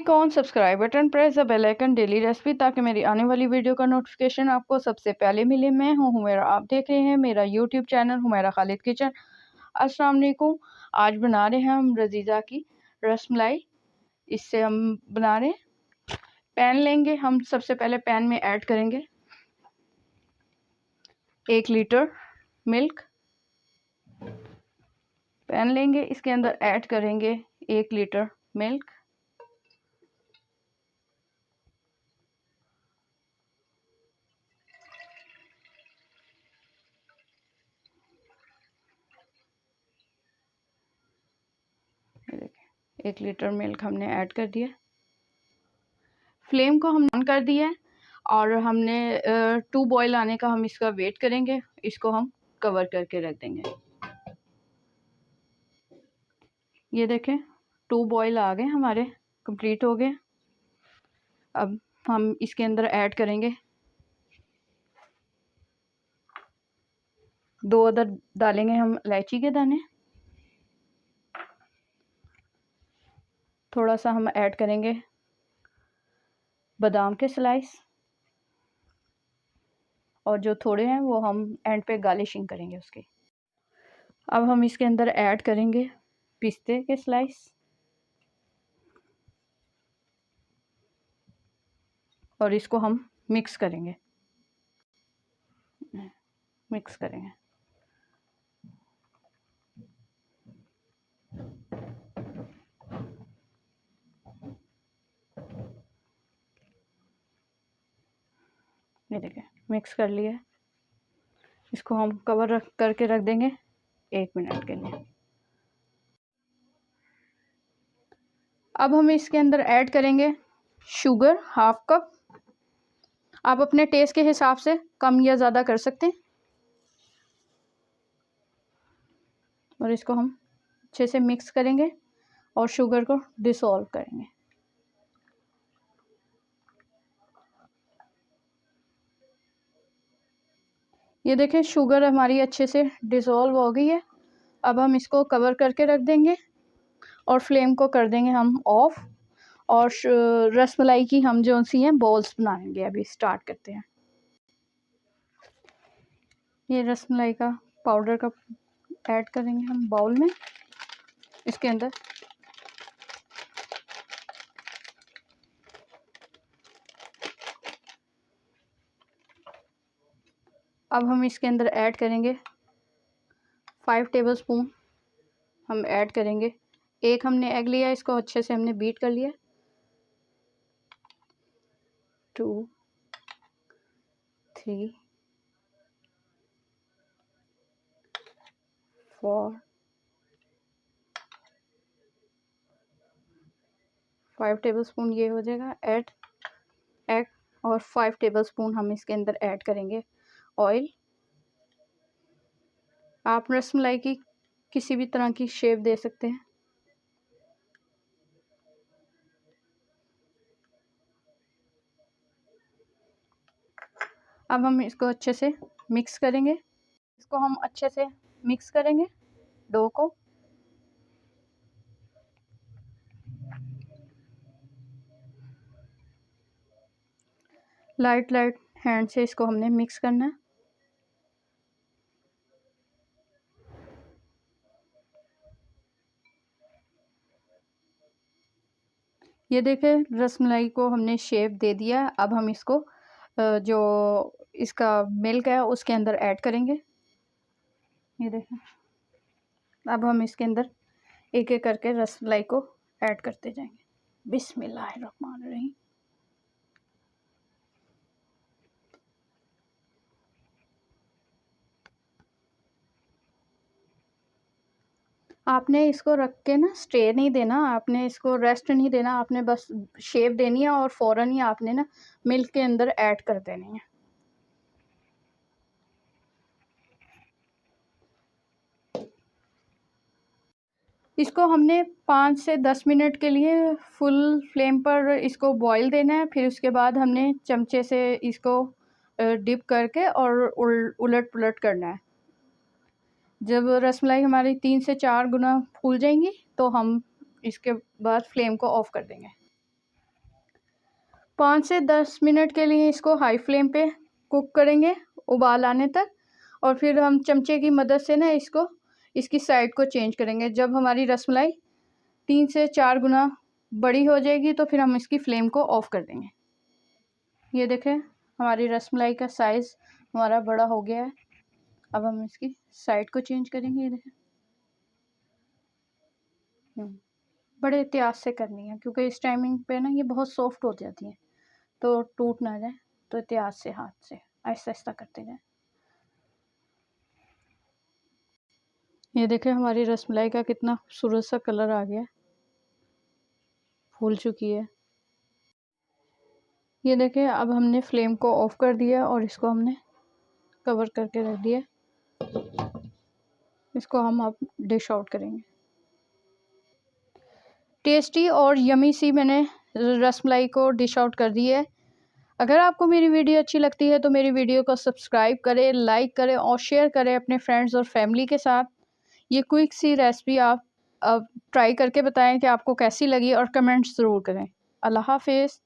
Click on subscribe button, press the bell icon daily recipe, ताकि मेरी आने वाली वीडियो का नोटिफिकेशन आपको सबसे पहले मिले। मैं हूं हुमैरा, आप देख रहे हैं मेरा YouTube channel Humaira Khalid kitchen. अस्सलाम वालेकुम। आज बना रहे हैं हम रजीज़ा की रसमलाई। इससे हम बना रहे हैं। पैन लेंगे हम, सबसे पहले पैन में ऐड करेंगे 1 लीटर मिल्क। पैन लेंगे, इसके अंदर ऐड करेंगे 1 लीटर मिल्क। ये देखिए 1 लीटर मिल्क हमने ऐड कर दिया। फ्लेम को हम ऑन कर दिया है और हमने 2 बॉयल आने का हम इसका वेट करेंगे। इसको हम कवर करके रख देंगे। ये देखें 2 बॉयल आ गए हमारे, कंप्लीट हो गए। अब हम इसके अंदर ऐड करेंगे 2 अदद डालेंगे हम इलायची के दाने। थोड़ा सा हम ऐड करेंगे बादाम के स्लाइस, और जो थोड़े हैं वो हम एंड पे गार्निशिंग करेंगे उसकी। अब हम इसके अंदर ऐड करेंगे पिस्ते के स्लाइस और इसको हम मिक्स करेंगे। ये देखिए मिक्स कर लिया। इसको हम कवर करके रख देंगे 1 मिनट के लिए। अब हम इसके अंदर ऐड करेंगे शुगर 1/2 कप। आप अपने टेस्ट के हिसाब से कम या ज़्यादा कर सकते हैं। और इसको हम अच्छे से मिक्स करेंगे और शुगर को डिसॉल्व करेंगे। ये देखें शुगर हमारी अच्छे से डिसॉल्व हो गई है। अब हम इसको कवर करके रख देंगे और फ्लेम को कर देंगे हम ऑफ। और रसमलाई की हम जो सी हैं बॉल्स बनाएंगे। अभी स्टार्ट करते हैं। ये रसमलाई का पाउडर का ऐड करेंगे हम बाउल में, इसके अंदर। अब हम इसके अंदर ऐड करेंगे 5 टेबलस्पून हम ऐड करेंगे। एक हमने एग लिया, इसको अच्छे से हमने बीट कर लिया। 2 3 4 5 टेबलस्पून ये हो जाएगा ऐड एग। और 5 टेबलस्पून हम इसके अंदर ऐड करेंगे ऑयल। आप रसमलाई की किसी भी तरह की शेप दे सकते हैं। अब हम इसको अच्छे से मिक्स करेंगे। इसको हम अच्छे से मिक्स करेंगे डो को। लाइट हैंड से इसको हमने मिक्स करना है। ये देखें रसमलाई को हमने शेप दे दिया। अब हम इसको जो इसका मिल्क है उसके अंदर ऐड करेंगे। ये देखें अब हम इसके अंदर एक एक करके रसमलाई को ऐड करते जाएंगे। बिस्मिल्लाहिर्रहमानिर्रहीम। आपने इसको रख के ना स्टे नहीं देना, आपने इसको रेस्ट नहीं देना, आपने बस शेप देनी है और फ़ौरन ही आपने ना मिल्क के अंदर ऐड कर देनी है। इसको हमने 5 से 10 मिनट के लिए फुल फ्लेम पर इसको बॉईल देना है। फिर उसके बाद हमने चमचे से इसको डिप करके और उलट पुलट करना है। जब रसमलाई हमारी 3 से 4 गुना फूल जाएंगी तो हम इसके बाद फ्लेम को ऑफ कर देंगे। 5 से 10 मिनट के लिए इसको हाई फ्लेम पे कुक करेंगे उबाल आने तक। और फिर हम चमचे की मदद से ना इसको इसकी साइड को चेंज करेंगे। जब हमारी रसमलाई 3 से 4 गुना बड़ी हो जाएगी तो फिर हम इसकी फ्लेम को ऑफ़ कर देंगे। ये देखें हमारी रसमलाई का साइज़ हमारा बड़ा हो गया है। अब हम इसकी साइड को चेंज करेंगे। ये देखें बड़े एहतियात से करनी है क्योंकि इस टाइमिंग पे ना ये बहुत सॉफ्ट हो जाती हैं, तो टूट ना जाए, तो एहतियात से हाथ से आहिस्ता आहिस्ता करते जाएं। ये देखें हमारी रसमलाई का कितना खूबसूरत सा कलर आ गया, फूल चुकी है। ये देखें अब हमने फ्लेम को ऑफ कर दिया और इसको हमने कवर करके रख दिया। इसको हम अब डिश आउट करेंगे। टेस्टी और यमी सी मैंने रसमलाई को डिश आउट कर दी है। अगर आपको मेरी वीडियो अच्छी लगती है तो मेरी वीडियो को सब्सक्राइब करें, लाइक करें और शेयर करें अपने फ्रेंड्स और फैमिली के साथ। ये क्विक सी रेसिपी आप ट्राई करके बताएं कि आपको कैसी लगी और कमेंट्स ज़रूर करें। अल्लाह हाफिज़।